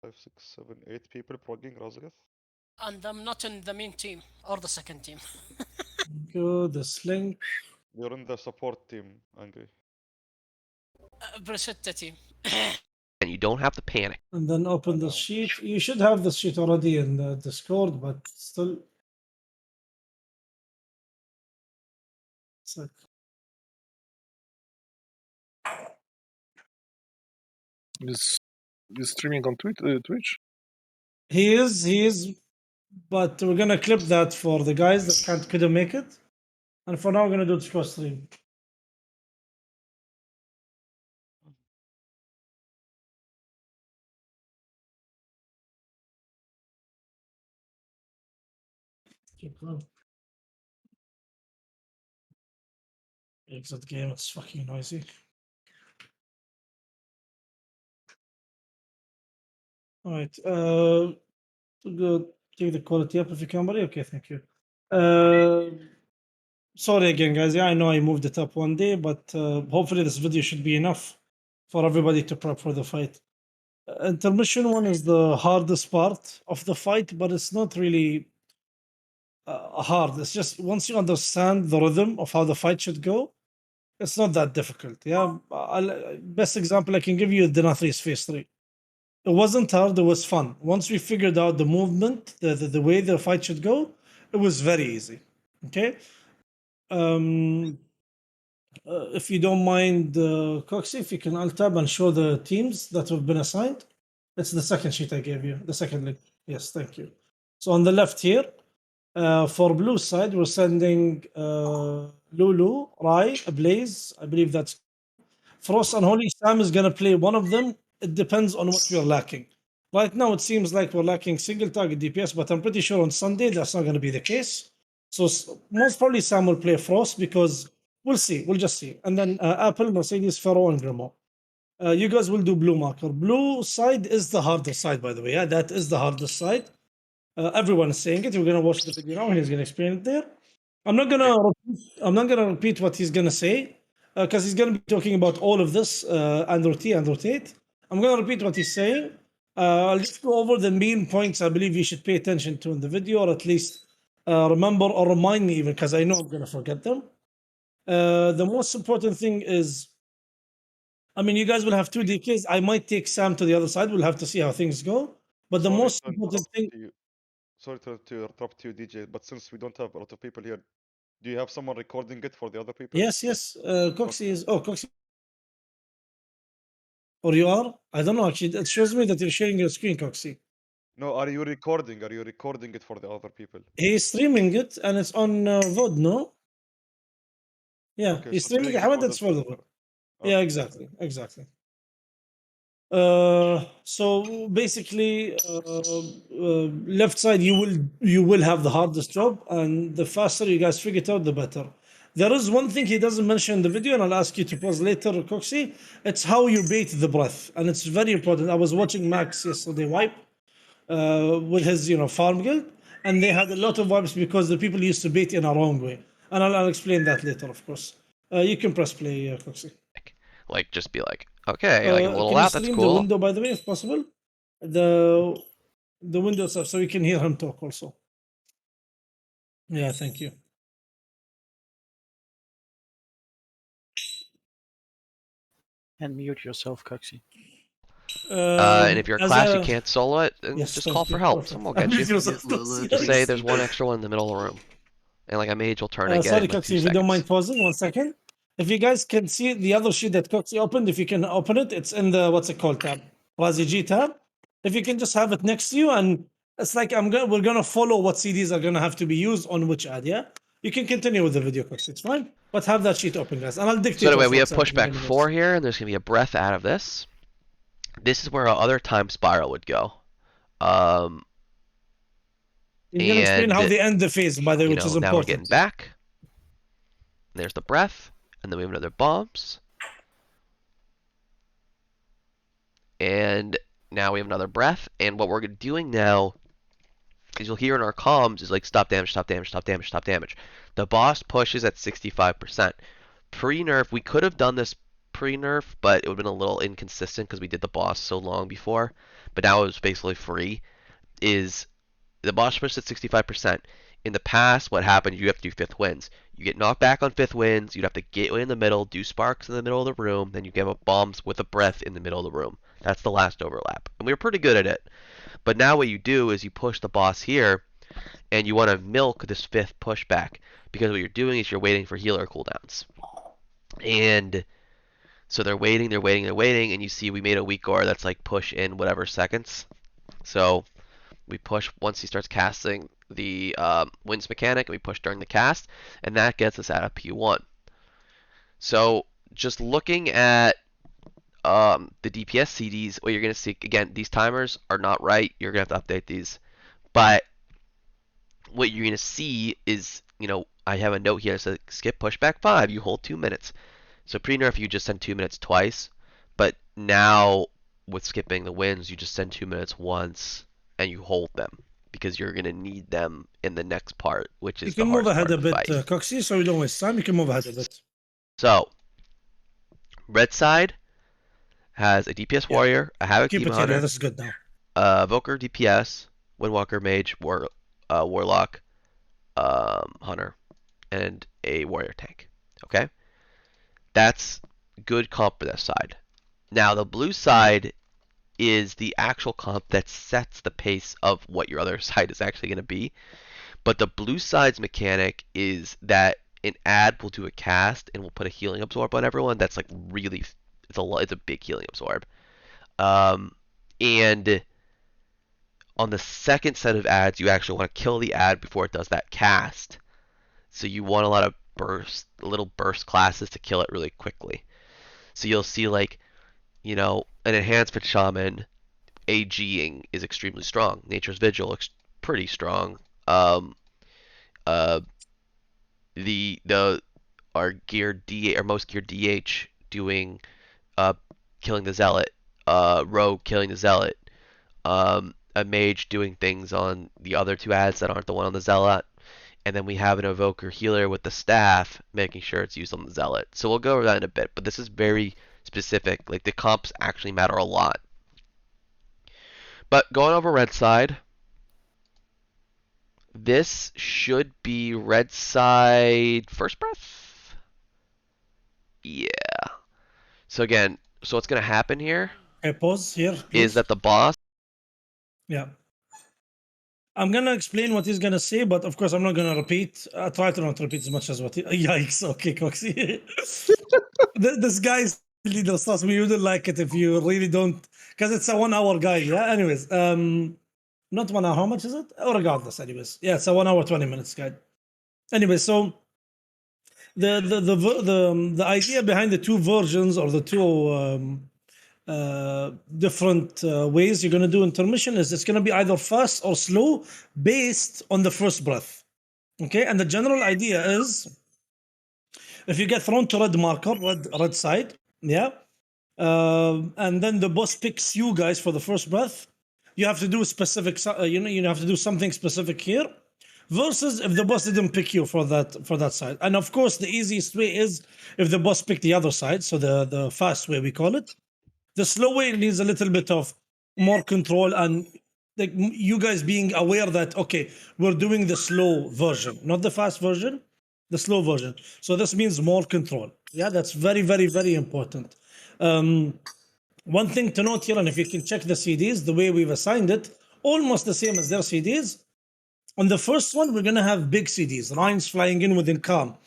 5, 6, 7, 8 people progging raszageth. And I'm not in the main team or the second team. Go the sling. You're in the support team, Angry. Bruschetta team. And you don't have to panic. And then open the sheet. You should have the sheet already in the Discord, but still. It's like, Is streaming on Twitch? he is, but we're gonna clip that for the guys that couldn't make it. And for now, we're gonna do Discord stream. Keep going. Exit game, it's fucking noisy. Alright, go take the quality up if you can, buddy. Okay, thank you. Sorry again, guys. Yeah, I know I moved it up one day, but hopefully this video should be enough for everybody to prep for the fight. Intermission 1 is the hardest part of the fight, but it's not really hard. It's just once you understand the rhythm of how the fight should go, it's not that difficult. Yeah, best example I can give you is Dina 3's phase 3. It wasn't hard, it was fun. Once we figured out the movement, the way the fight should go, it was very easy. Okay? If you don't mind, Coxie, if you can alt-tab and show the teams that have been assigned. It's the second sheet I gave you, the second link. Yes, thank you. So on the left here, for blue side, we're sending Lulu, Rai, Blaze. I believe that's Frost and Holy. Sam is going to play one of them. It depends on what we're lacking. Right now, it seems like we're lacking single target DPS, but I'm pretty sure on Sunday that's not going to be the case. So most probably Sam will play Frost because we'll see. We'll just see. And then Apple, Mercedes, Pharaoh, and Grimo. You guys will do blue marker. Blue side is the hardest side, by the way. Yeah, that is the hardest side. Everyone is saying it. We're going to watch the video now and he's going to explain it there. I'm not gonna repeat what he's gonna say because he's gonna be talking about all of this and rotate. I'm gonna repeat what he's saying. I'll just go over the main points I believe you should pay attention to in the video, or at least remember or remind me even because I know I'm gonna forget them. The most important thing is, I mean, you guys will have 2 DKs. I might take Sam to the other side. We'll have to see how things go. But the most important thing. Sorry to interrupt you, DJ, but since we don't have a lot of people here, do you have someone recording it for the other people? Yes. Coxie is. Oh, Coxie. Or you are? I don't know. Actually, it shows me that you're sharing your screen, Coxie. No, are you recording? Are you recording it for the other people? He's streaming it, and it's on VOD, no? Yeah, Okay, he's so streaming it. How about that's for the VOD? Okay. Yeah, exactly. So basically, left side you will have the hardest job, and the faster you guys figure it out, the better. There is one thing he doesn't mention in the video, and I'll ask you to pause later, Coxie. It's how you bait the breath, and it's very important. I was watching Max yesterday wipe with his farm guild, and they had a lot of wipes because the people used to bait in a wrong way, and I'll explain that later, of course. You can press play, Coxie. Like, just be like, okay, like a little can out, you that's stream cool. the window, by the way, if possible? The window stuff, so we can hear him talk also. Yeah, thank you. And mute yourself, Coxie. And if you're a as class, a- you can't solo it, then Yes, just thank call for you. help. Perfect. Someone will get you. Mute yourself, Just say there's one extra one in the middle of the room. And like a mage will turn and get sorry, it in like Coxie, 2 if you don't mind seconds. pausing 1 second. If you guys can see the other sheet that Coxie opened, if you can open it, it's in the what's it called tab, Razi tab. If you can just have it next to you, and it's like we're gonna follow what CDs are gonna have to be used on which ad. Yeah, you can continue with the video, Coxie. It's fine, but have that sheet open, guys, and I'll dictate. So anyway, we have what's happening pushback in a minute. 4 here, and there's going to be a breath out of this. This is where our other time spiral would go. You're gonna explain how and, they end the phase, by the way, which is now we're getting important. back. There's the breath, and then we have another bombs. And now we have another breath, and what we're doing now is you'll hear in our comms is like stop damage, stop damage, stop damage, stop damage. The boss pushes at 65%. Pre-nerf, we could have done this pre-nerf, but it would have been a little inconsistent because we did the boss so long before. but now it's basically free, is the boss push at 65%. In the past, what happened, you have to do 5th winds. You get knocked back on 5th winds, you'd have to get in the middle, do sparks in the middle of the room, then you give up bombs with a breath in the middle of the room. That's the last overlap. And we were pretty good at it. But now what you do is you push the boss here, and you want to milk this 5th pushback. Because what you're doing is you're waiting for healer cooldowns. And so they're waiting, and you see we made a weak aura that's like push in whatever seconds. So we push once he starts casting the winds mechanic, and we push during the cast, and that gets us out of P1. So just looking at the DPS CDs, what you're going to see, again, these timers are not right. You're going to have to update these. But what you're going to see is, you know, I have a note here that says skip pushback 5, you hold 2 minutes. So pre-nerf, you just send 2 minutes twice. But now, with skipping the winds, you just send 2 minutes once, and you hold them. Because you're going to need them in the next part, which is you can the move ahead hardest a part bit, of the fight. Coxie, so we don't waste time. You can move ahead a bit. So, red side has a DPS Yeah. warrior, a Havoc Keep Demon it here. Yeah, Hunter, this is good now. Evoker DPS, Windwalker Mage, Warlock, Hunter, and a warrior tank. Okay? That's good comp for this side. Now, the blue side is the actual comp that sets the pace of what your other side is actually going to be. But the blue side's mechanic is that an ad will do a cast and will put a healing absorb on everyone. That's like really, it's a big healing absorb. And on the second set of ads, you actually want to kill the ad before it does that cast. So you want a lot of little burst classes to kill it really quickly. So you'll see like, you know, an enhancement shaman AGing is extremely strong. Nature's Vigil looks pretty strong. Our geared DH, or most geared DH doing killing the zealot, rogue killing the zealot, a mage doing things on the other 2 ads that aren't the one on the zealot, and then we have an evoker healer with the staff making sure it's used on the zealot. So we'll go over that in a bit, but this is very specific. Like the comps actually matter a lot. But going over red side, this should be red side first breath? Yeah. So again, so what's going to happen here Okay, pause here, please. is that the boss... Yeah. I'm going to explain what he's going to say, but of course I'm not going to repeat. I try to not repeat as much as what he... Yikes, okay, Coxie. This guy's really does trust me. You wouldn't like it if you really don't... Because it's a 1 hour guide, yeah? Anyways, not 1 hour, how much is it? Oh, regardless, anyways. Yeah, it's a 1 hour, 20 minutes guide. Anyway, so... The idea behind the 2 versions or the 2... different ways you're going to do intermission is it's going to be either fast or slow based on the first breath. Okay, and the general idea is if you get thrown to red marker, red side, yeah, and then the boss picks you guys for the first breath, you have to do specific, you have to do something specific here. Versus if the boss didn't pick you for that side, and of course the easiest way is if the boss picked the other side, so the fast way we call it. The slow way needs a little bit of more control and like you guys being aware that, okay, we're doing the slow version, not the fast version, the slow version. So this means more control. Yeah, that's very, very, very important. One thing to note here, and if you can check the CDs, the way we've assigned it, almost the same as their CDs. On the first one, we're going to have big CDs. Ryan's flying in with Incalm.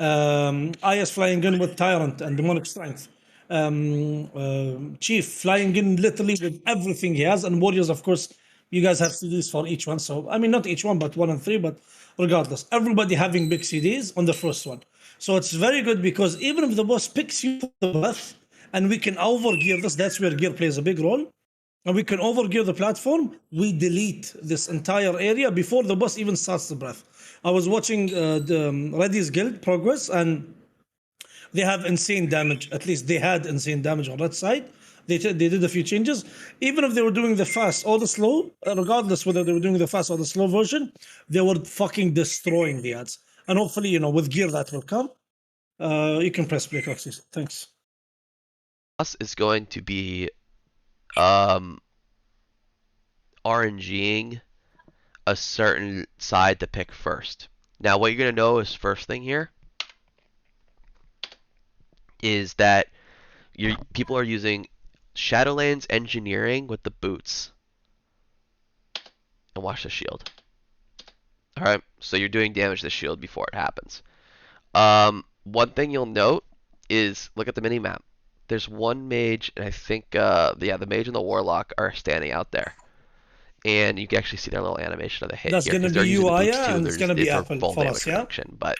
Aya's flying in with Tyrant and Demonic Strength. Chief flying in literally with everything he has, and Warriors, of course, you guys have CDs for each one. So, I mean, not each one, but 1 and 3, but regardless, everybody having big CDs on the first one. So it's very good because even if the boss picks you for the breath, and we can overgear this, that's where gear plays a big role. And we can overgear the platform, we delete this entire area before the boss even starts the breath. I was watching the Reddy's Guild progress, and they have insane damage. At least they had insane damage on that side. They did a few changes. Even if they were doing the fast or the slow, regardless whether they were doing the fast or the slow version, they were fucking destroying the ads. And hopefully, with gear that will come. You can press play, Coxie. Thanks. Boss is going to be RNGing a certain side to pick first. Now, what you're going to know is first thing here is that people are using Shadowlands engineering with the boots. And watch the shield. Alright, so you're doing damage to the shield before it happens. One thing you'll note is, look at the mini-map. There's one mage, and I think, the mage and the warlock are standing out there. And you can actually see their little animation of the hit That's here, going to because they're be using the you, boots Aya, too. and it's going to be for Apple full for damage us, yeah? reduction, but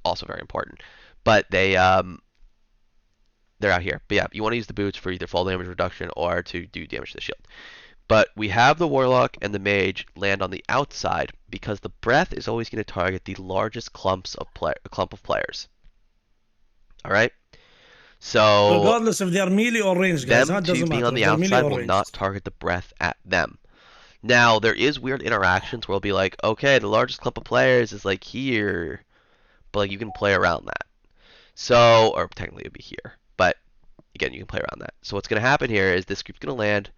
also very important. But they're out here. But yeah, you want to use the boots for either full damage reduction or to do damage to the shield. But we have the warlock and the mage land on the outside because the breath is always going to target the largest clump of players. All right. So regardless if they're melee or ranged, guys, them it two doesn't being matter. on the They're melee outside or will not ranged. target the breath at them. Now there is weird interactions where it'll be like, okay, the largest clump of players is like here, but like you can play around that. So, or technically it'd be here, but again, you can play around that. So what's going to happen here is this group's going to land,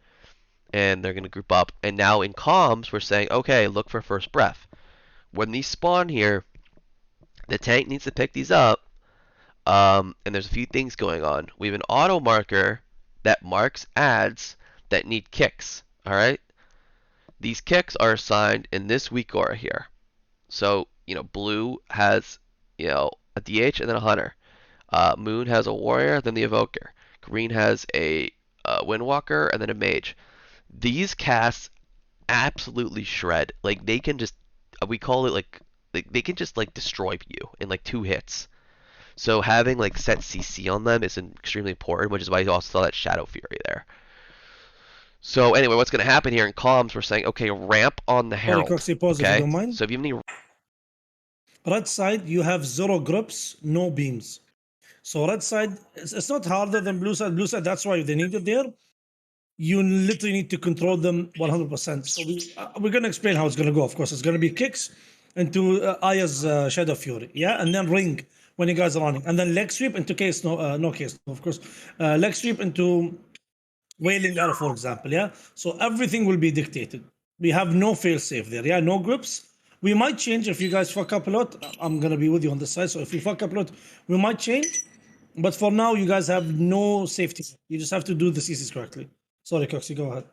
and they're going to group up. And now in comms, we're saying, okay, look for first breath. When these spawn here, the tank needs to pick these up. And there's a few things going on. We have an auto marker that marks ads that need kicks. All right. These kicks are assigned in this weak aura here. So, blue has, a DH and then a hunter. Moon has a warrior, then the evoker. Green has a windwalker and then a mage. These casts absolutely shred. Like they can just, we call it like they can just like destroy you in like 2 hits. So having like set CC on them is extremely important, which is why you also saw that Shadow Fury there. So anyway, what's going to happen here in comms? We're saying, okay, ramp on the Herald. Coxie, pause if you Okay, don't mind. so if you have any Red side, you have 0 grips, no beams. So red side, it's not harder than blue side. Blue side, that's why they need it there. You literally need to control them 100%. So we're going to explain how it's going to go. Of course, it's going to be kicks into Aya's Shadow Fury, yeah, and then ring when you guys are running, and then leg sweep into case no case, of course, leg sweep into Wailing Arrow, for example, yeah. So everything will be dictated. We have no fail safe there, yeah, no grips. We might change if you guys fuck up a lot. I'm gonna be with you on this side. So if you fuck up a lot, we might change. But for now, you guys have no safety. You just have to do the CCs correctly. Sorry, Coxie, go ahead.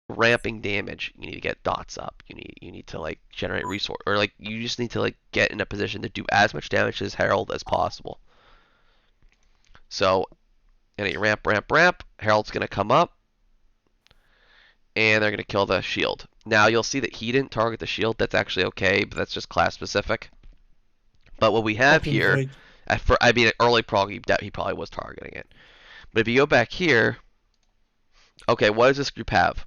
ramping damage, you need to get dots up. You need to like generate resource, or like you just need to like get in a position to do as much damage to this Herald as possible. So, ramp. Herald's gonna come up, and they're gonna kill the shield. Now you'll see that he didn't target the shield. That's actually okay, but that's just class specific. But what we have Fucking here, great. early prog, he probably was targeting it. But if you go back here, okay, what does this group have?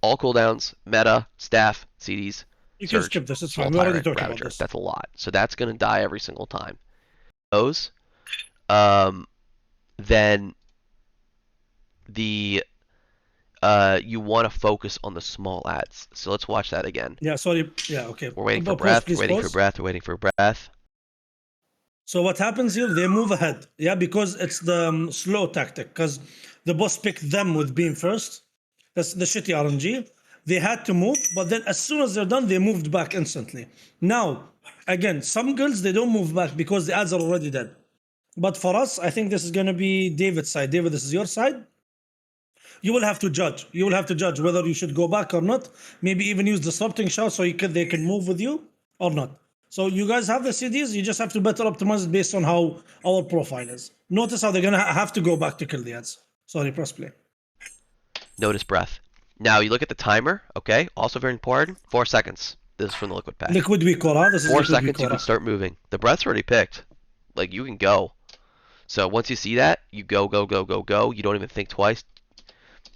All cooldowns, meta, staff, CDs, You can surge, skip this. It's soul fine. We already tyrant, talked about ravager. this. That's a lot. So that's gonna die every single time. Those, then the you want to focus on the small ads. So let's watch that again. Yeah, sorry. Yeah, okay. We're waiting for Pause, breath. please We're waiting for pause. breath. We're waiting for breath. So what happens here? They move ahead, yeah, because it's the slow tactic. Because the boss picked them with beam first. That's the shitty RNG. They had to move, but then as soon as they're done, they moved back instantly. Now, again, some guilds they don't move back because the ads are already dead. But for us, I think this is gonna be David's side. David, this is your side. You will have to judge. You will have to judge whether you should go back or not. Maybe even use disrupting shout so they can move with you or not. So you guys have the CDs. You just have to better optimize it based on how our profile is. Notice how they're gonna have to go back to kill the ads. Sorry, press play. Notice breath. Now you look at the timer. Okay, also very important. 4 seconds. This is from the liquid pack. Liquid Vikora. This is 4 Liquid seconds. You Vikora. can start moving. The breath's already picked. Like you can go. So once you see that, you go. You don't even think twice,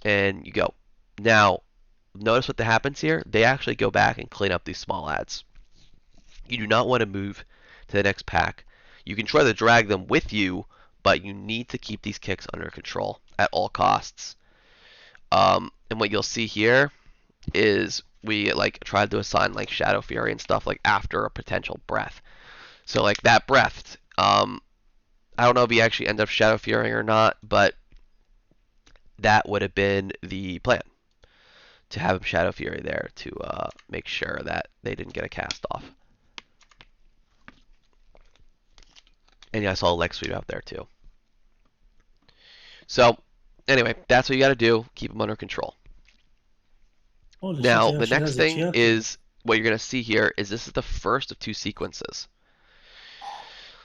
and you go. Now, notice what happens here. They actually go back and clean up these small ads. You do not want to move to the next pack. You can try to drag them with you, but you need to keep these kicks under control at all costs. And what you'll see here is we like tried to assign like Shadow Fury and stuff like after a potential breath. So like that breath, I don't know if he actually ended up Shadow Furying or not, but that would have been the plan. to have Shadow Fury there to make sure that they didn't get a cast off. And yeah, I saw Leg Sweep out there too. So, anyway, that's what you got to do. Keep them under control. Holy Now, shit, he the actually next has a thing chat. is what you're going to see here is this is the first of 2 sequences.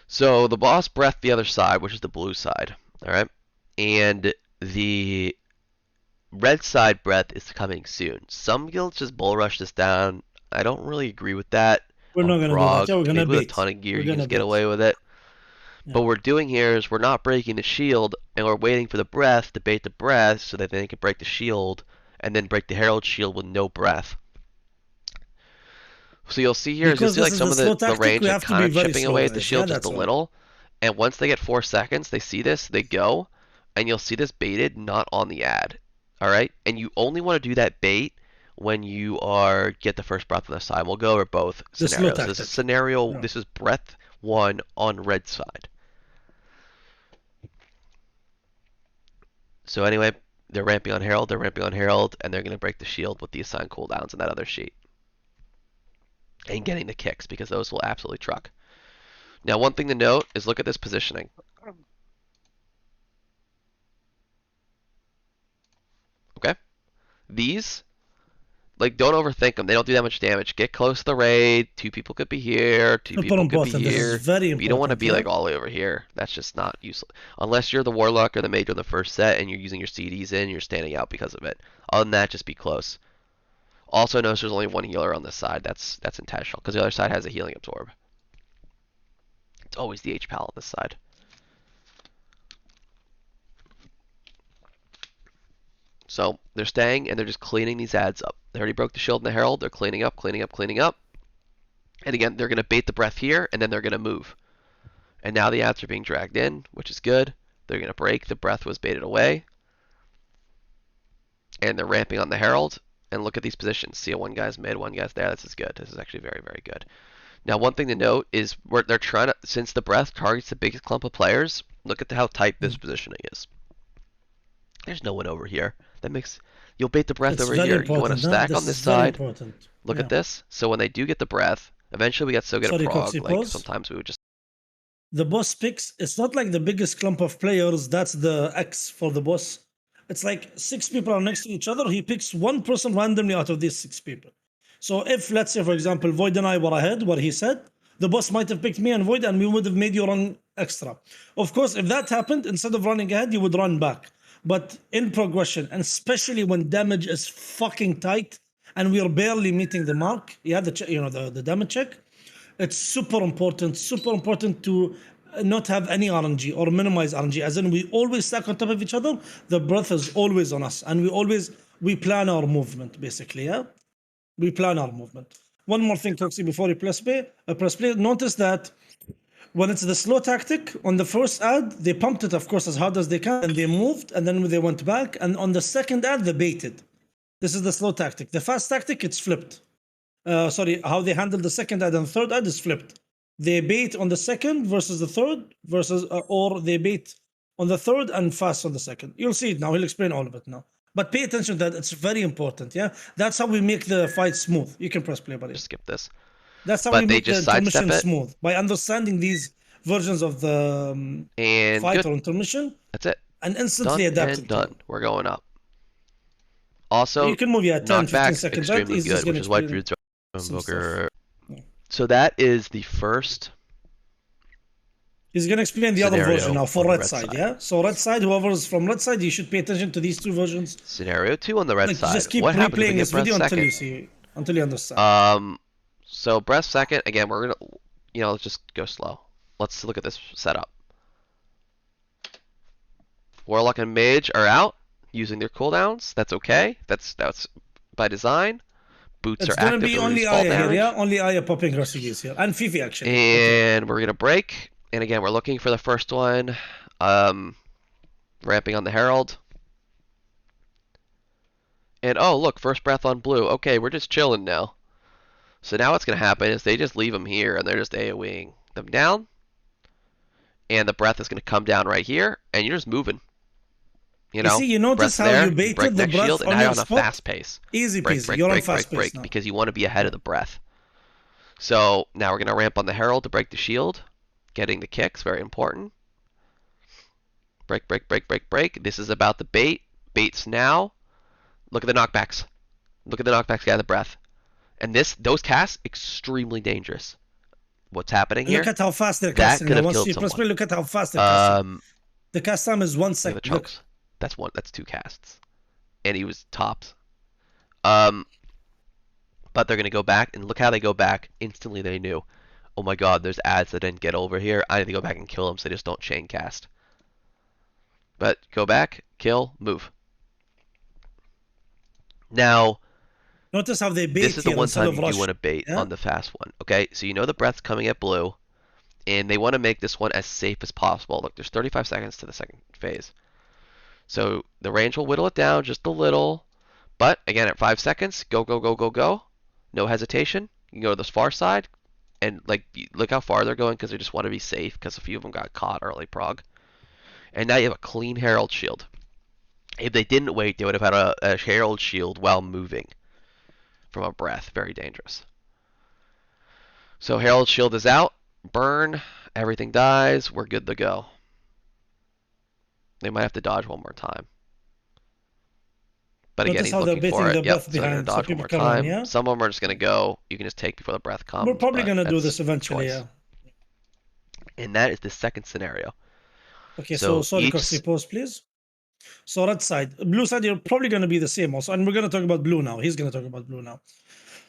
So, the boss breath the other side, which is the blue side, all right? And the red side breath is coming soon. Some guilds just bull rush this down. I don't really agree with that. We're not gonna do that. Yeah, we're gonna Maybe with a bait. ton of gear We're you can gonna just get bait. away with it. Yeah. But what we're doing here is we're not breaking the shield, and we're waiting for the breath to bait the breath so that they can break the shield, and then break the Herald shield with no breath. So you'll see here is you'll Because see this like is some the of slow the tactic, range we like have to kind be of very chipping slow away with at the this. shield Yeah, just a that's all. little. And once they get 4 seconds, they see this, they go, and you'll see this baited, not on the ad. Alright? And you only want to do that bait when you are get the first breath on the side. We'll go over both The slow scenarios. This is tactic. scenario, Yeah. this is breath 1 on red side. So anyway, they're ramping on Herald, and they're going to break the shield with the assigned cooldowns in that other sheet. And getting the kicks, because those will absolutely truck. Now, one thing to note is look at this positioning. Okay? These, like, don't overthink them. They don't do that much damage. Get close to the raid. 2 people could be here. 2 Super people could be important. This is here. very But you don't want to important, be, yeah. like, all the way over here. That's just not useful. Unless you're the Warlock or the Mage on the first set and you're using your CDs in, you're standing out because of it. Other than that, just be close. Also notice there's only 1 healer on this side. That's intentional, because the other side has a healing absorb. It's always the H-Pal on this side. So they're staying and they're just cleaning these ads up. They already broke the shield and the herald. They're cleaning up. And again, they're going to bait the breath here and then they're going to move. And now the ads are being dragged in, which is good. They're going to break. The breath was baited away. And they're ramping on the herald. And look at these positions. See, 1 guy's mid, 1 guy's there. This is good. This is actually very, very good. Now, one thing to note is they're trying to, since the breath targets the biggest clump of players, look at how tight this positioning is. There's no one over here. That makes, you'll bait the breath It's over very here. You want to important, huh? stack This on this is very side. important. Look Yeah. at this. So when they do get the breath, eventually we get so good Sorry, at prog, Coxie, like pause. sometimes we would just The boss picks, it's not like the biggest clump of players, that's the X for the boss. It's like 6 people are next to each other. He picks 1 person randomly out of these 6 people. So if, let's say, for example, Void and I were ahead, what he said, the boss might have picked me and Void and we would have made you run extra. Of course, if that happened, instead of running ahead, you would run back. But in progression, and especially when damage is fucking tight and we are barely meeting the mark, yeah, the damage check, it's super important to not have any RNG or minimize RNG. As in, we always stack on top of each other. The breath is always on us, and we plan our movement basically. Yeah, we plan our movement. One more thing, Toxie, before you press play. Notice that when it's the slow tactic on the first ad, they pumped it, of course, as hard as they can, and they moved, and then they went back. And on the second ad, they baited. This is the slow tactic. The fast tactic, it's flipped. How they handle the second ad and third ad is flipped. They bait on the second versus the third or they bait on the third and fast on the second. You'll see it now. He'll explain all of it now. But pay attention to that. It's very important. Yeah, that's how we make the fight smooth. You can press play, buddy. skip this. That's how But we they make the just sidestep intermission it. smooth by understanding these versions of the And fight good. or intermission That's it. and Done instantly adapt and it. done. We're going up. Also, You can move 10, 15 knockback seconds. extremely He's just good, which gonna is why explain Druid's some Invoker. stuff. So that is the first He's going to explain the other scenario version now for on red red side, side. yeah? So red side, whoever's from red side, you should pay attention to these 2 versions. scenario 2 on the red Like, side. just keep What happens if we replaying get this breath video second? until you understand. So breath second, again, we're gonna, let's just go slow. Let's look at this setup. Warlock and Mage are out, using their cooldowns. That's okay. That's by design. Boots It's are going to active be to only reduce fall Aya here, damage. yeah? Only Aya popping raszageth here. And Fifi, actually. And we're gonna break. And again, we're looking for the first one. Ramping on the Herald. And oh, look, first breath on blue. Okay, we're just chilling now. So now what's gonna happen is they just leave them here and they're just AoEing them down. And the breath is gonna come down right here, and you're just moving. You see, you notice breath's how there, you you baited break the next breath shield, and on now you're your on a spot? fast pace. Easy Break, peasy. break, You're on break, fast break, pace break, now. because you want to be ahead Yeah. of the breath. So now we're going to ramp on the Herald to break the shield. Getting the kicks, very important. Break, break, break, break, break. This is about the bait. Baits now. Look at the knockbacks. Look at the knockbacks, get the breath. And those casts, extremely dangerous. What's happening here? Look at how fast they're That casting. could Now, have once killed you press someone. play, look at how fast they're casting. The cast time is 1 Look second. at the Look. chunks. That's 2 casts. And he was tops. But they're going to go back, and look how they go back. Instantly they knew, oh my god, there's ads that didn't get over here. I need to go back and kill them so they just don't chain cast. But go back, kill, move. Now, Notice how they bait this is the here one instead time of you do rush. want to bait Yeah? on the fast one. Okay, so you know the breath's coming at blue, and they want to make this one as safe as possible. Look, there's 35 seconds to the second phase. So the range will whittle it down just a little. But again, at 5 seconds, go, go, go, go, go. No hesitation. You can go to this far side, and like look how far they're going because they just want to be safe because a few of them got caught early prog. And now you have a clean Herald shield. If they didn't wait, they would have had a Herald shield while moving from a breath. Very dangerous. So Herald shield is out. Burn. Everything dies. We're good to go. They might have to dodge one more time. But again, Notice he's how they're looking for baiting it. the Yep, breath so they're going to behind so dodge one people more can run, time. yeah? Some of them are just going to go. You can just take before the breath comes. We're probably but going to do that's this eventually, choice. yeah. And that is the second scenario. Okay, So so sorry, each- Coxie, pause, please. So red side. Blue side, you're probably going to be the same also. And we're going to talk about blue now. He's going to talk about blue now.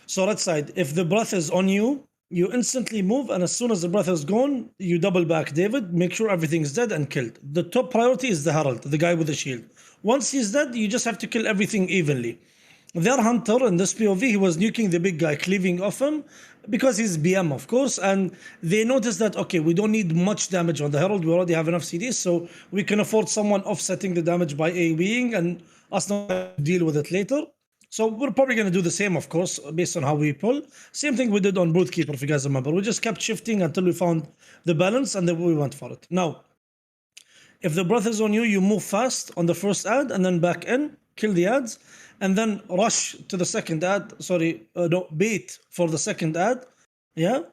So red side, if the breath is on you, you instantly move, and as soon as the breath is gone, you double back David, make sure everything's dead and killed. The top priority is the Herald, the guy with the shield. Once he's dead, you just have to kill everything evenly. Their hunter in this POV, he was nuking the big guy, cleaving off him, because he's BM, of course, and they noticed that, okay, we don't need much damage on the Herald, we already have enough CDs, so we can afford someone offsetting the damage by AoEing and us not deal with it later. So we're probably going to do the same, of course, based on how we pull. Same thing we did on Broodkeeper, if you guys remember. We just kept shifting until we found the balance, and then we went for it. Now, if the breath is on you, you move fast on the first ad, and then back in, kill the ads, and then rush to the second ad. No, bait for the second ad. Yeah?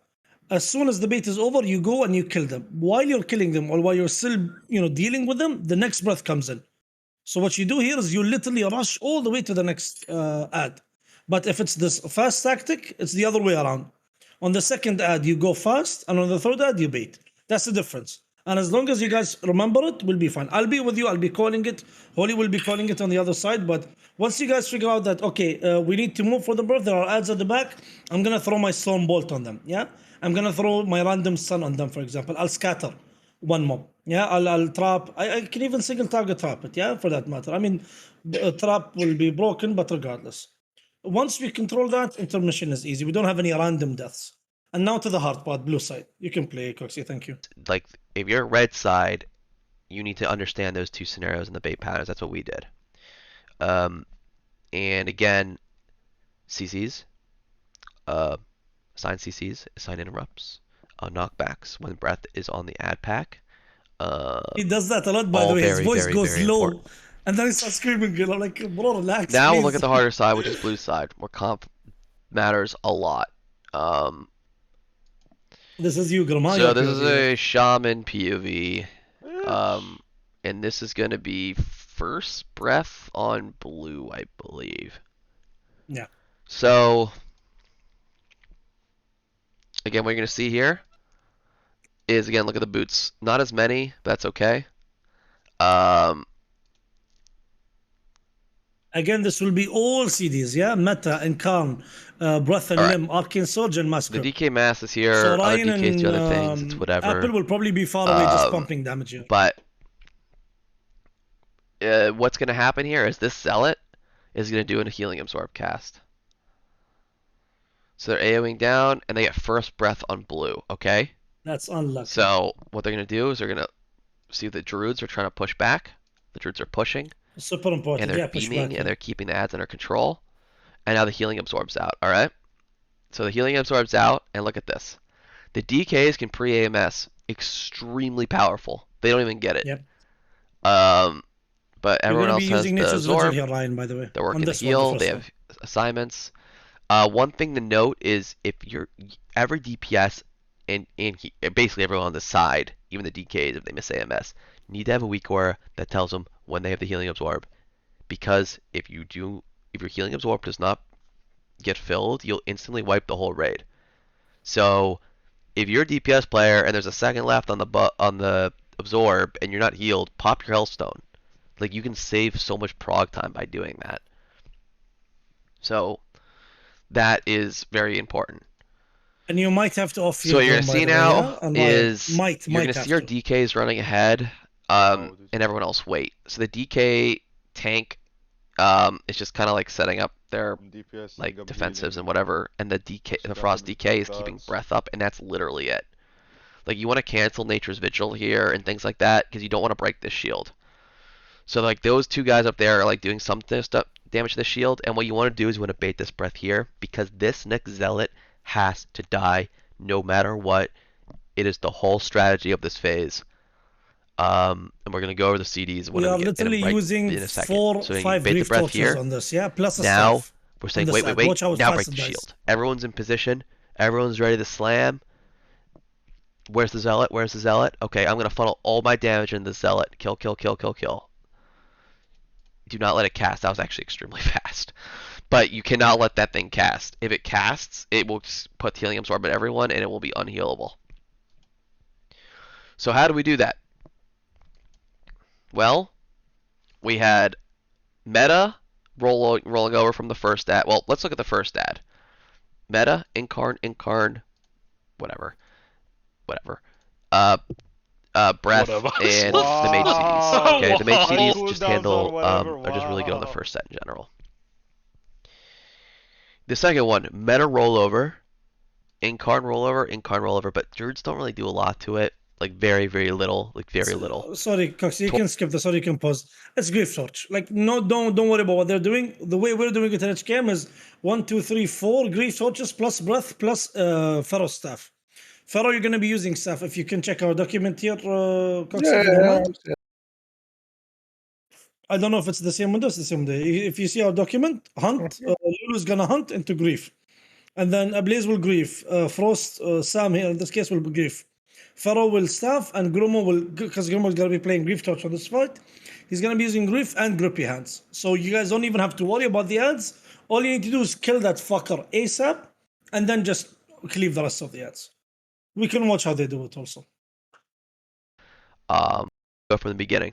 As soon as the bait is over, you go and you kill them. While you're killing them, or while you're still, dealing with them, the next breath comes in. So what you do here is you literally rush all the way to the next ad. But if it's this fast tactic, it's the other way around. On the second ad, you go fast, and on the third ad, you bait. That's the difference. And as long as you guys remember it, we'll be fine. I'll be with you. I'll be calling it. Holly will be calling it on the other side. But once you guys figure out that, okay, we need to move for the birth, there are ads at the back, I'm going to throw my Storm Bolt on them. Yeah? I'm going to throw my random Sun on them, for example. I'll scatter one mob. Yeah, I'll trap. I can even single target trap it. Yeah, for that matter. I mean, a trap will be broken, but regardless. Once we control that, intermission is easy. We don't have any random deaths. And now to the hard part, blue side. You can play, Coxie. Thank you. like if you're red side, you need to understand those two scenarios in the bait patterns. That's what we did. And again, CCs, assign CCs, assign interrupts, knockbacks when breath is on the ad pack. He does that a lot, by the all way. His very, voice very, goes very low. important. And then he starts screaming, I'm like, bro, relax. Now we'll please. look at the harder side, which is blue side, where comp matters a lot. This is you, Grandma. So this is a shaman POV, and this is going to be first breath on blue, I believe. Yeah. So again, what you're going to see here is, again, look at the boots. Not as many, but that's okay. Again, this will be all CDs, yeah? Meta, Incarn, Breath and All right. Limb, Arcane Surge, and The Massacre. DK Mass is here. So Other Ryan DKs do and other things. It's whatever. Apple will probably be far away just pumping damage here. But what's going to happen here is this Zealot is going to do a healing absorb cast. So they're AoEing down, and they get first breath on blue, okay? That's unlucky. So what they're going to do is they're going to see the Druids are trying to push back. The Druids are pushing, Super important. and they're Yeah, push beaming, back, and they're keeping the ads under control. And now the healing absorbs out, alright? So the healing absorbs out, and look at this. The DKs can pre-AMS. Extremely powerful. They don't even get it. Yep. But You're everyone gonna be else has using the Nature's Vigil absorb. here, Ryan, by the way. They're On working the this one, the heal. They first have assignments. One thing to note is if you're every DPS and basically everyone on the side, even the DKs if they miss AMS, need to have a weak aura that tells them when they have the healing absorb. Because if your healing absorb does not get filled, you'll instantly wipe the whole raid. So if you're a DPS player and there's a second left on the absorb and you're not healed, pop your Hellstone. Like you can save so much prog time by doing that. So that is very important. And you might have to off So what your you're Grom, gonna by see the way, yeah? now And Ryan, is might you're gonna have see our to. DKs running ahead, Oh, dude. and everyone else wait. So the DK tank is just kind of like setting up their DPS like up defensives healing. and whatever, and the Frost DK is keeping breath up, and that's literally it. Like you want to cancel Nature's Vigil here and things like that because you don't want to break this shield. So like those two guys up there are like doing some stuff damage to the shield, and what you want to do is you want to bait this breath here because this next zealot has to die no matter what. It is the whole strategy of this phase. And we're gonna go over the CDs We are literally right using in a second. 4, So you 5 bait the grief breath torches here. on this, yeah? Plus a Now staff. we're saying on wait, the wait, side. wait. Watch how Now fast break it the dies. shield. Everyone's in position. Everyone's ready to slam. Where's the zealot? Where's the zealot? Okay, I'm gonna funnel all my damage into the zealot. Kill, kill, kill, kill, kill. Do not let it cast. That was actually extremely fast. But you cannot let that thing cast. If it casts, it will put healing absorb at everyone and it will be unhealable. So how do we do that? Well, we had meta rolling over from the first ad. Well, let's look at the first ad. Meta, incarn, whatever. Breath Whatever. and the mage CDs. Okay, the mage Wow. CDs just Cooldowns handle or whatever, are just really good on the wow. first set in general. The second one, meta rollover, incarn rollover, but druids don't really do a lot to it. Like very, very little. Like very little. Sorry, Cox, you can skip this or you can pause. It's grief torch. Like no, don't worry about what they're doing. The way we're doing it in HKM is 1, 2, 3, 4 grief torches plus breath plus Pharaoh staff. Pharaoh, you're gonna be using staff. If you can check our document here, Cox, if you don't mind. Yeah. I don't know if it's the same window. It's the same window. If you see our document, hunt. Lulu's gonna hunt into grief, and then Ablaze will grief. Frost, Sam here in this case will be grief. Pharaoh will staff, and Gromo will, because Gromo is gonna be playing grief torch on this fight. He's gonna be using grief and grippy hands. So you guys don't even have to worry about the ads. All you need to do is kill that fucker ASAP, and then just cleave the rest of the ads. We can watch how they do it also. Go from the beginning.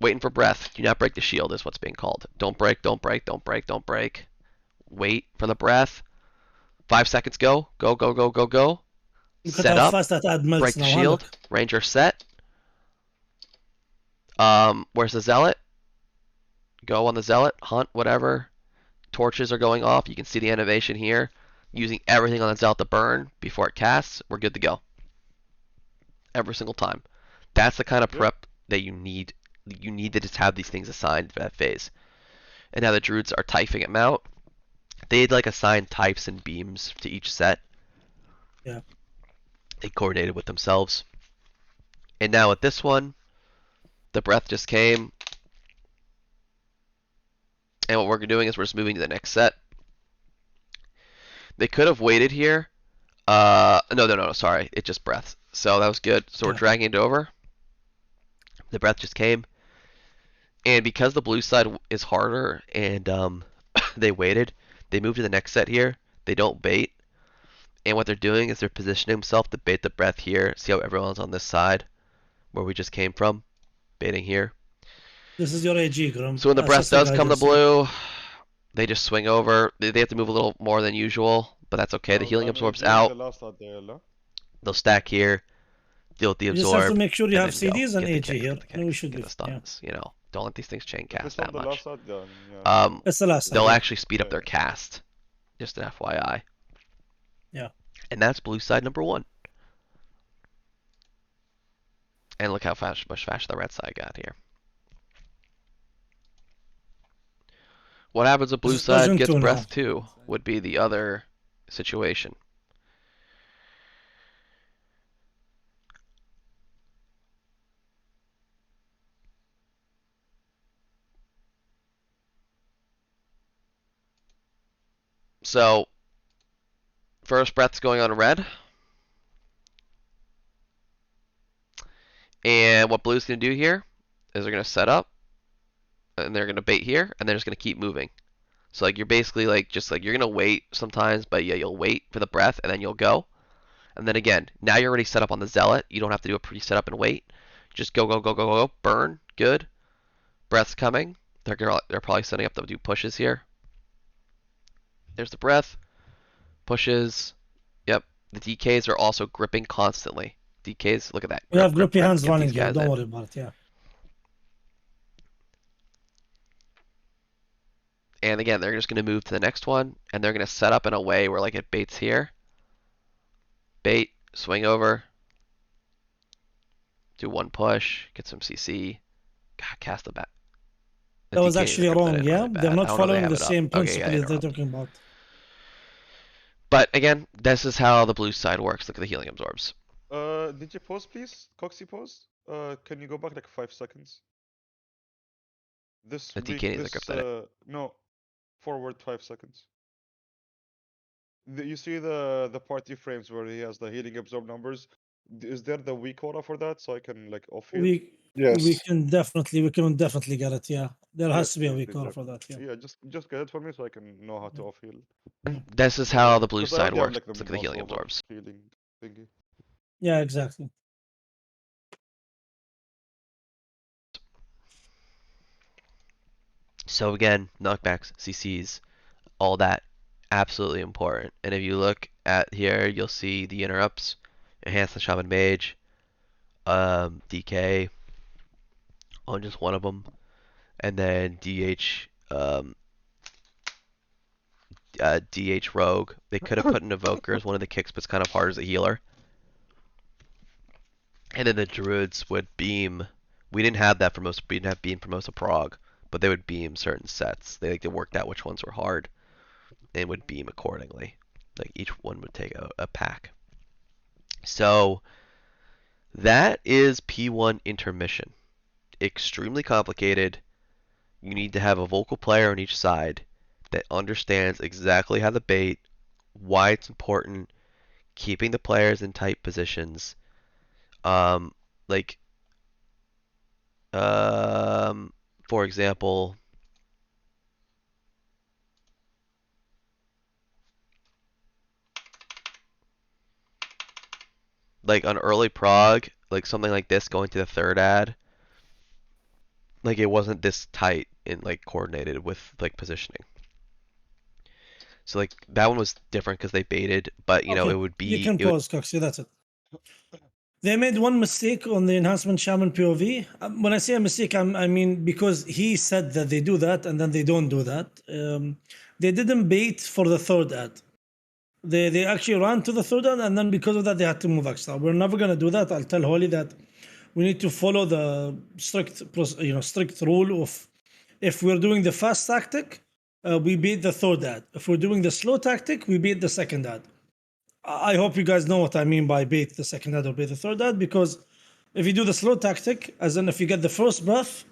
Waiting for breath. Do not break the shield is what's being called. Don't break, don't break, don't break, don't break. Wait for the breath. 5 seconds go. Go, go, go, go, go. Look Set at how up. fast that ad melts Break the now. shield. Look. Ranger set. Where's the zealot? Go on the zealot. Hunt, whatever. Torches are going off. You can see the animation here. Using everything on the zealot to burn before it casts. We're good to go. Every single time. That's the kind of prep that you need. You need to just have these things assigned for that phase. And now the druids are typing them out. They'd like assign types and beams to each set. Yeah. They coordinated with themselves. And now with this one, the breath just came. And what we're doing is we're just moving to the next set. They could have waited here. No, sorry. It just breath. So that was good. So we're dragging it over. The breath just came. And because the blue side is harder and they waited, they move to the next set here. They don't bait. And what they're doing is they're positioning themselves to bait the breath here. See how everyone's on this side where we just came from? Baiting here. This is your AG, Grum. So when the breath does come to blue, they just swing over. They have to move a little more than usual, but that's okay. The healing absorbs out. They'll stack here. Deal with the absorb. You just have to make sure you have and then CDs and Get the AG kick, here. get the And we kicks, should get be the yeah. stuns. You know, don't let these things chain If cast it's on that the much. last side, then yeah. It's the last They'll side. actually speed up their cast. Just an FYI. Yeah. And that's blue side number 1. And look how much faster the red side got here. What happens if blue This is side version gets 2 breath now. 2 would be the other situation. So, first breath's going on red. And what blue's going to do here is they're going to set up, and they're going to bait here, and they're just going to keep moving. So like you're basically like just like you're going to wait sometimes, but yeah, you'll wait for the breath, and then you'll go. And then again, now you're already set up on the zealot. You don't have to do a pre-setup and wait. Just go, go, go, go, go, burn. Good. Breath's coming. They're probably setting up to do pushes here. There's the breath. Pushes. Yep. The DKs are also gripping constantly. DKs, look at that. We have grippy hands Get running these here. guys Don't in. worry about it. Yeah. And again, they're just going to move to the next one, and they're going to set up in a way where like it baits here. Bait, swing over. Do one push, get some CC. God, cast the bat. The That was DK needs to actually grip that wrong. in Yeah, really they're bad. not I don't know following they the have it up. same Okay, yeah, principle as they're interrupt. talking about. But again, this is how the blue side works. Look at the healing absorbs. Did you pause, please? Coxie pause. Can you go back like 5 seconds? This The DK week, needs to grip that in. no, forward 5 seconds. You see the party frames where he has the healing absorb numbers. Is there the weak aura for that, so I can like off heal? We Yes. can definitely get it. Yeah, there has Yes, to be a yes, weak aura exactly. for that. Yeah. Yeah, just get it for me so I can know how to off heal. This is how the blue 'Cause I side already have, works. like, Look at the healing mouse over absorbs. healing thingy. Yeah, exactly. So again, knockbacks, CCs, all that, absolutely important. And if you look at here, you'll see the interrupts, enhance the shaman mage, DK on just one of them, and then DH DH rogue. They could have put an evoker as one of the kicks, but it's kind of hard as a healer. And then the druids would beam. We didn't have that for most. We didn't have beam for most of Prague, but they would beam certain sets. They worked out which ones were hard, and would beam accordingly. Like each one would take a pack. So that is P1 intermission. Extremely complicated. You need to have a vocal player on each side that understands exactly how to bait, why it's important, keeping the players in tight positions. Like, for example, like on early Prague, like something like this going to the third ad, like it wasn't this tight and like coordinated with like positioning. So like that one was different because they baited, but you know Okay, it would be. You can pause, Coxie. That's it. They made one mistake on the enhancement shaman POV. When I say a mistake, I mean because he said that they do that and then they don't do that. They didn't bait for the third ad. They actually ran to the third ad, and then because of that they had to move extra. We're never gonna do that. I'll tell Holly that we need to follow the strict rule of if we're doing the fast tactic, we beat the third ad. If we're doing the slow tactic, we beat the second ad. I hope you guys know what I mean by bait the second ad or bait the third ad, because if you do the slow tactic, as in if you get the first breath,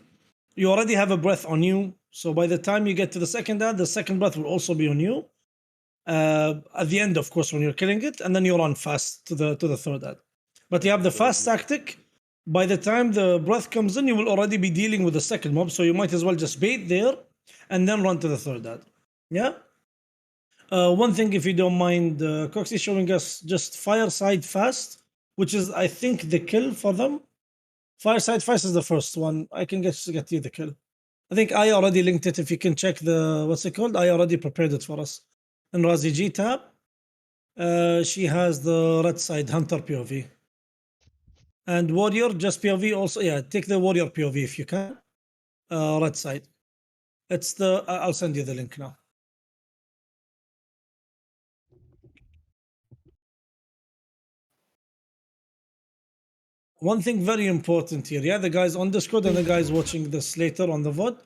you already have a breath on you. So by the time you get to the second ad, the second breath will also be on you. At the end, of course, when you're killing it, and then you run fast to the third ad. But you have the fast tactic. By the time the breath comes in, you will already be dealing with the second mob, so you might as well just bait there and then run to the third ad. Yeah? One thing, if you don't mind, Cox is showing us just Fireside Fast, which is, I think, the kill for them. Fireside Fast is the first one. I can get you the kill. I think I already linked it. If you can check the, what's it called? I already prepared it for us. In Razi G tab, she has the red side Hunter POV. And Warrior, just POV also. Yeah, take the Warrior POV if you can. Red side. It's the, I'll send you the link now. One thing very important here, yeah, the guys on Discord and the guys watching this later on the VOD,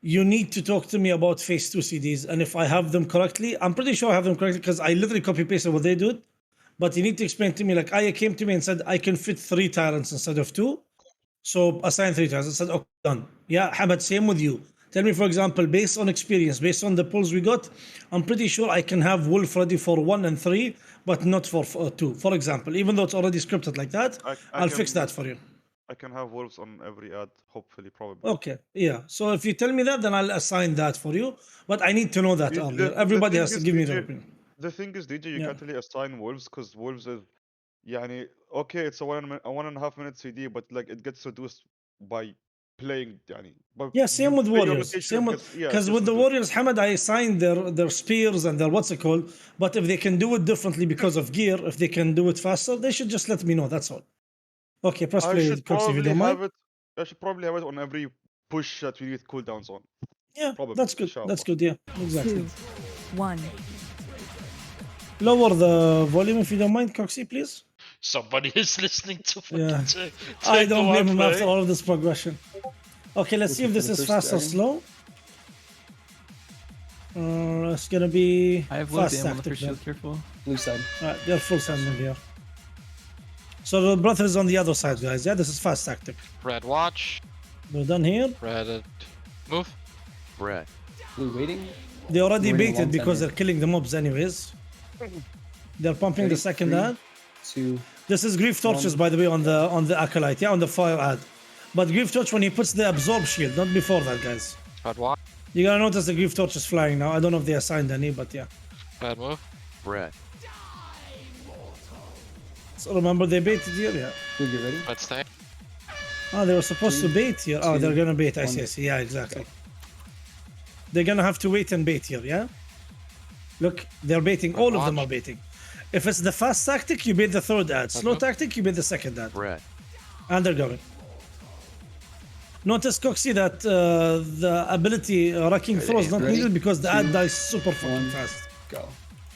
you need to talk to me about phase 2 CDs, and if I have them correctly. I'm pretty sure I have them correctly because I literally copy pasted what they did, but you need to explain to me, like Aya came to me and said I can fit 3 tyrants instead of 2, so assign 3 tyrants. I said okay, done. Yeah, Hamad, same with you. Tell me, for example, based on experience, based on the pulls we got, I'm pretty sure I can have Wolf ready for 1 and 3, but not for 2. For example, even though it's already scripted like that, I'll fix that for you. I can have wolves on every ad, hopefully, probably. Okay, yeah. So if you tell me that, then I'll assign that for you. But I need to know that earlier. Everybody has to give me their opinion. The thing is, DJ, you Yeah. can't really assign wolves because wolves is, يعني, okay, it's a 1.5 minute CD, but like it gets reduced by playing, يعني. But Yeah, same you with play your Warriors. rotation, Same it with gets- yeah, it because gets with the reduced. Warriors, Hamad, I assigned their spears and their what's it called. But if they can do it differently because of gear, if they can do it faster, they should just let me know. That's all. Okay, press I play, should Coxie, if you probably don't mind. have it. I should probably have it on every push that we need cooldowns on. Yeah, Probably, that's good. inshallah. That's good. Yeah, exactly. 2, 1. Lower the volume if you don't mind, Coxie, please. Somebody is listening to fucking Yeah. take I don't the blame one him after play. all of this progression. Okay, let's see if this is fast or slow. It's gonna be I have low fast dam on the tactic first then. shield, careful. Blue side. Alright, they're full sending here. So the brother is on the other side, guys. Yeah, this is fast tactic. Red watch. We're done here. Red move. Red. Blue waiting. They already We're in a baited long because time they're killing the mobs anyways. They're pumping the Ready? second 3, ad. 2. This is Grief Torches, One. by the way, on the Acolyte, yeah, on the fire ad. But Grief Torch when he puts the absorb shield, not before that, guys. Red watch. You gotta notice the Grief Torch is flying now. I don't know if they assigned any, but yeah. Red move. Red. So remember they baited here, yeah. Blue, get ready. Red stay. Oh, they were supposed to 3, bait here. Oh, they're 2, gonna bait. I 1. see. Yeah, exactly. They're gonna have to wait and bait here, yeah? Look, they're baiting. All of them are baiting. If it's the fast tactic, you bait the third ad. Slow tactic, you bait the second ad. Red. And they're going. Notice, Coxie, that the ability wrecking throw is not Ready? needed because the ad 2, dies super fucking 1. fast. Go.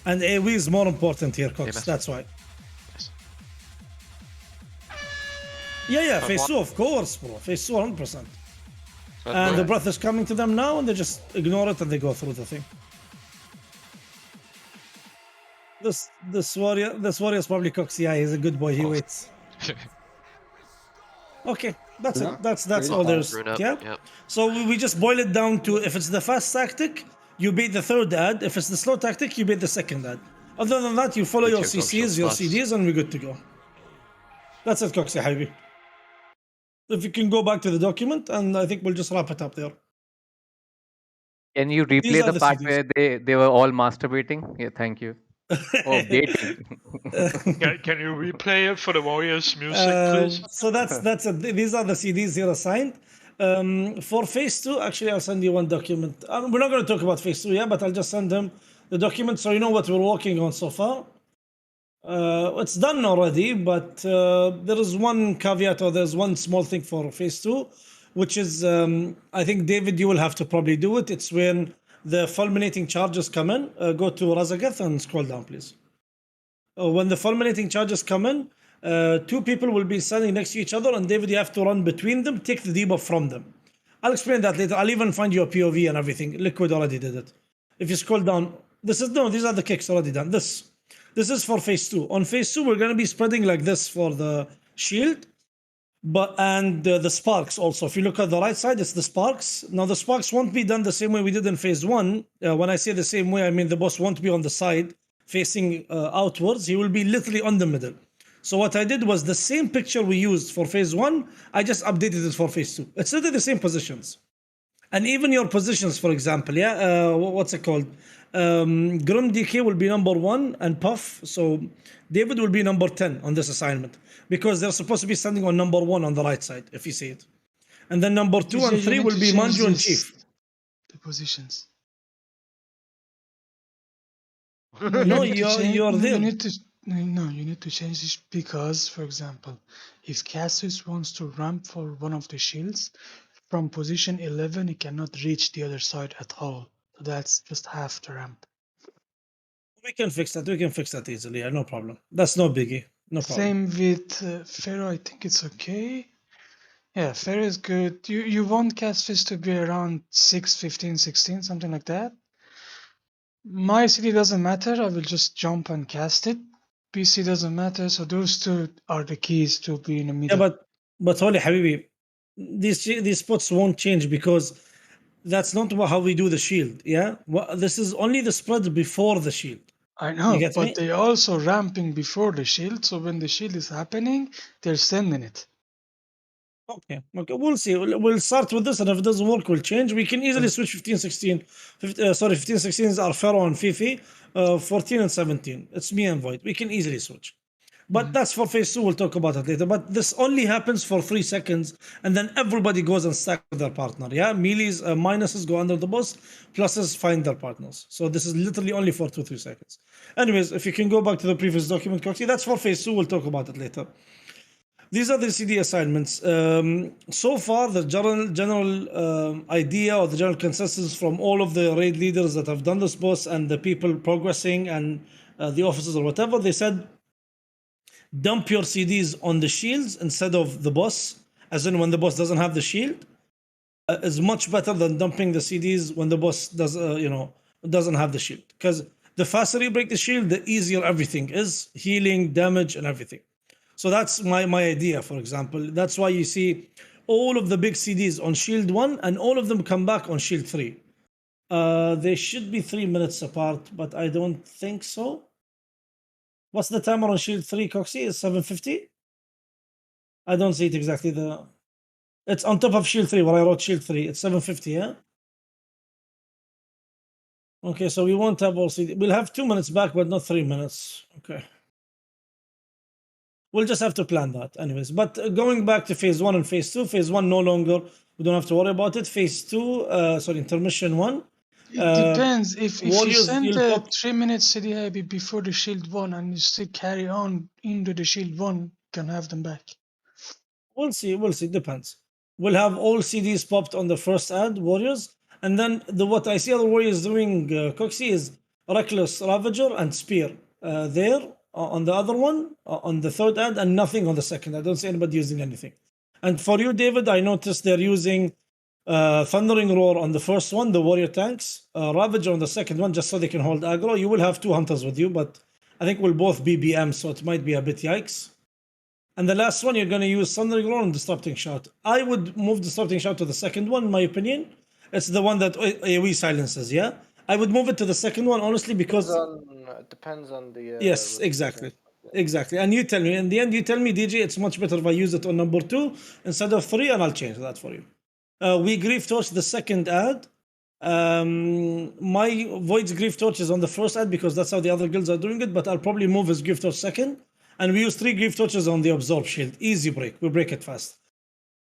And AoE is more important here, Cox. Master. That's why. Nice. Yeah, phase 2, of course, bro. Phase 2, 100%. Red And the move. breath is coming to them now, and they just ignore it and they go through the thing. This warrior is probably Coxie. Yeah, he's a good boy. He waits. Okay, that's Rune it. up. That's Ready? all there's. Rune up. Yeah. Yep. So we just boil it down to if it's the fast tactic, you bait the third ad. If it's the slow tactic, you bait the second ad. Other than that, you follow Get your your CCs, functional your plus. CDs, and we're good to go. That's it, Coxie Habibi. If you can go back to the document, and I think we'll just wrap it up there. Can you These replay are the the part CDs. where they were all masturbating? Yeah, thank you. Oh, baiting. Can you replay it for the Warriors music, please? So that's it. These are the CDs here assigned. For phase 2, actually, I'll send you one document. We're not going to talk about phase 2 yet, but I'll just send him the document so you know what we're working on so far. It's done already, but there is one caveat or there's one small thing for phase 2, which is I think, David, you will have to probably do it. It's when the fulminating charges come in. Go to raszageth and scroll down, please. When the fulminating charges come in, 2 people will be standing next to each other, and David, you have to run between them, take the debuff from them. I'll explain that later. I'll even find you a POV and everything. Liquid already did it. If you scroll down, these are the kicks already done. This is for phase 2. On phase 2, we're going to be spreading like this for the shield, and the sparks also. If you look at the right side, it's the sparks. Now the sparks won't be done the same way we did in phase 1. When I say the same way, I mean the boss won't be on the side facing outwards. He will be literally on the middle. So what I did was the same picture we used for phase 1, I just updated it for phase 2. It's literally the same positions. And even your positions, for example, what's it called? Grim DK will be number 1 and Puff. So David will be number 10 on this assignment because they're supposed to be standing on number 1 on the right side, if you see it. And then number 2 and 3 will be Manju and Chief. The positions. No, you're there. You need to change this because, for example, if Cassius wants to ramp for one of the shields, from position 11, he cannot reach the other side at all. So that's just half the ramp. We can fix that easily. No problem. That's no biggie. No problem. Same with Pharaoh, I think it's okay. Yeah, Pharaoh is good. You want Cassius to be around 6, 15, 16, something like that. My CD doesn't matter. I will just jump and cast it. PC doesn't matter. So those 2 are the keys to be in the middle. Yeah, but Holy Habibi, these spots won't change because That's not how we do the shield. Yeah, this is only the spread before the shield. I You know, get but me? they also ramping before the shield, so when the shield is happening, they're sending it. Okay, we'll see. We'll start with this, and if it doesn't work, we'll change. We can easily switch 15, 16. 15, 16s are Pharaoh and Fifi. 14 and 17. It's me and Void. We can easily switch. But that's for phase 2. We'll talk about it later. But this only happens for 3 seconds, and then everybody goes and stacks their partner. Yeah, melees, minuses go under the bus, pluses find their partners. So this is literally only for 2, 3 seconds. Anyways, if you can go back to the previous document, Coxie, that's for phase 2. We'll talk about it later. These are the CD assignments. So far, the general idea or the general consensus from all of the raid leaders that have done this boss and the people progressing and the officers or whatever, they said dump your CDs on the shields instead of the boss, as in when the boss doesn't have the shield, is much better than dumping the CDs when the boss doesn't have the shield. Because the faster you break the shield, the easier everything is, healing, damage, and everything. So that's my idea, for example. That's why you see all of the big CDs on Shield 1 and all of them come back on Shield 3. They should be 3 minutes apart, but I don't think so. What's the timer on Shield 3, Coxie? Is 750? I don't see it exactly. It's on top of Shield 3 where I wrote Shield 3. It's 750, yeah? Okay, so we won't have all CD. We'll have 2 minutes back, but not 3 minutes. Okay. We'll just have to plan that, anyways. But going back to phase 1 and phase 2, phase 1 no longer, we don't have to worry about it. Phase 2, intermission 1. It depends. If you Warriors, send you'll the pop. 3 minutes CDI before the shield 1 and you still carry on into the shield 1, you can have them back. We'll see. Depends. We'll have all CDs popped on the first ad, Warriors. And then what I see other Warriors doing, Coxie, is Reckless, Ravager, and Spear. There on the other one, on the third ad, and nothing on the second. I don't see anybody using anything. And for you, David, I noticed they're using Thundering Roar on the first one, the Warrior tanks, Ravager on the second one, just so they can hold aggro. You will have 2 hunters with you, but I think we'll both be BM, so it might be a bit yikes. And the last one, you're going to use Thundering Roar and Disrupting Shout. I would move Disrupting Shout to the second one, in my opinion. It's the one that AoE silences, yeah? I would move it to the second one, honestly, because... Depends on the... yes, exactly. Exactly. And you tell me, in the end, DJ, it's much better if I use it on number 2 instead of 3, and I'll change that for you. We Grief Torch the second ad. My Void's Grief Torch is on the first ad because that's how the other guilds are doing it, but I'll probably move his Grief Torch second. And we use 3 Grief Torches on the Absorb Shield. Easy break. We break it fast.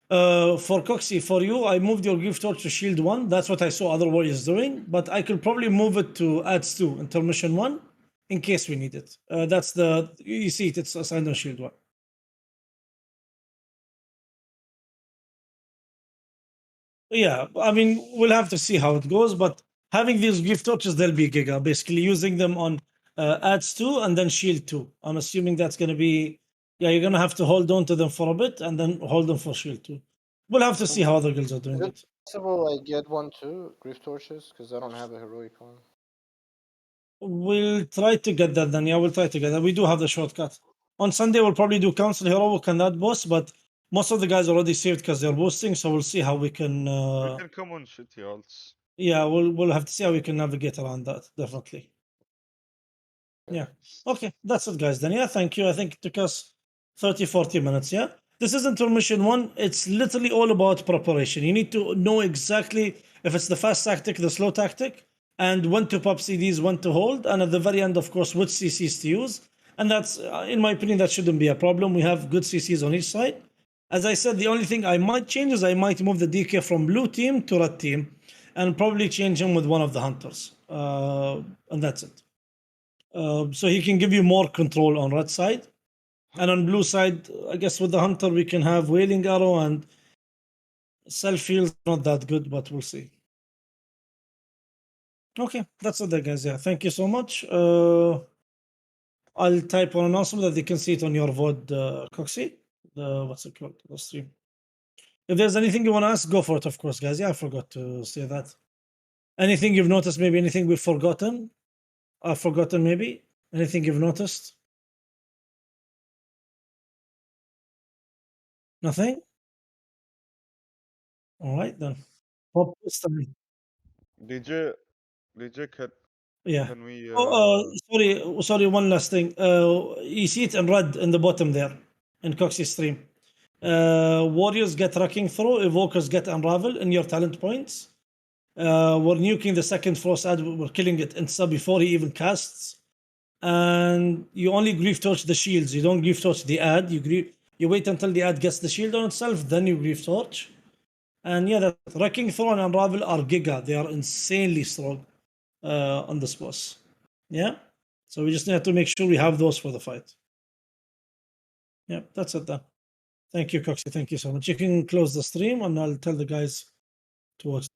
For Coxie, for you, I moved your Grief Torch to Shield 1. That's what I saw other warriors doing. But I could probably move it to Ads 2, Intermission 1, in case we need it. That's the... you see it, it's assigned on Shield 1. Yeah, I mean, we'll have to see how it goes, but having these gift torches, they'll be giga, basically using them on ads 2 and then shield 2. I'm assuming that's going to be, yeah, you're going to have to hold on to them for a bit and then hold them for shield 2. We'll have to see how other guilds are doing it. Possible I get one too, Grief Torches, because I don't have a heroic one. We'll try to get that then. Yeah, we'll try to get that. We do have the shortcut. On Sunday, we'll probably do Council Heroic and that boss, but most of the guys already saved because they're boosting, so we'll see how we can... We can come on shitty alts. yeah, we'll have to see how we can navigate around that, definitely. Yeah. Okay, that's it, guys. Then, yeah, thank you. I think it took us 30-40 minutes. Yeah. This is intermission 1. It's literally all about preparation. You need to know exactly if it's the fast tactic, the slow tactic, and when to pop CDs, when to hold, and at the very end, of course, which CCs to use. And that's, in my opinion, that shouldn't be a problem. We have good CCs on each side. As I said, the only thing I might change is I might move the DK from blue team to red team, and probably change him with one of the hunters. And that's it. So he can give you more control on red side. And on blue side, I guess with the hunter, we can have Wailing Arrow and self-heal's not that good, but we'll see. Okay, that's it there, guys. Yeah, thank you so much. I'll type on announcement that they can see it on your VOD, Coxie. What's it called? The stream. If there's anything you want to ask, go for it, of course, guys. Yeah, I forgot to say that. Anything you've noticed, maybe anything we've forgotten? I've forgotten, maybe? Anything you've noticed? Nothing? All right, then. Hope this time. DJ, can Yeah. can we? Sorry. One last thing. You see it in red in the bottom there in Coxie stream. Warriors get wrecking through. Evokers get unravel in your talent points. We're nuking the second frost ad. We're killing it insta before he even casts. And you only grief torch the shields. You don't grief torch the ad. You wait until the ad gets the shield on itself, then you grief torch. And yeah, that wrecking through and unravel are giga. They are insanely strong on this boss. Yeah. So we just need to make sure we have those for the fight. Yeah, that's it then. Thank you, Coxie. Thank you so much. You can close the stream and I'll tell the guys to watch.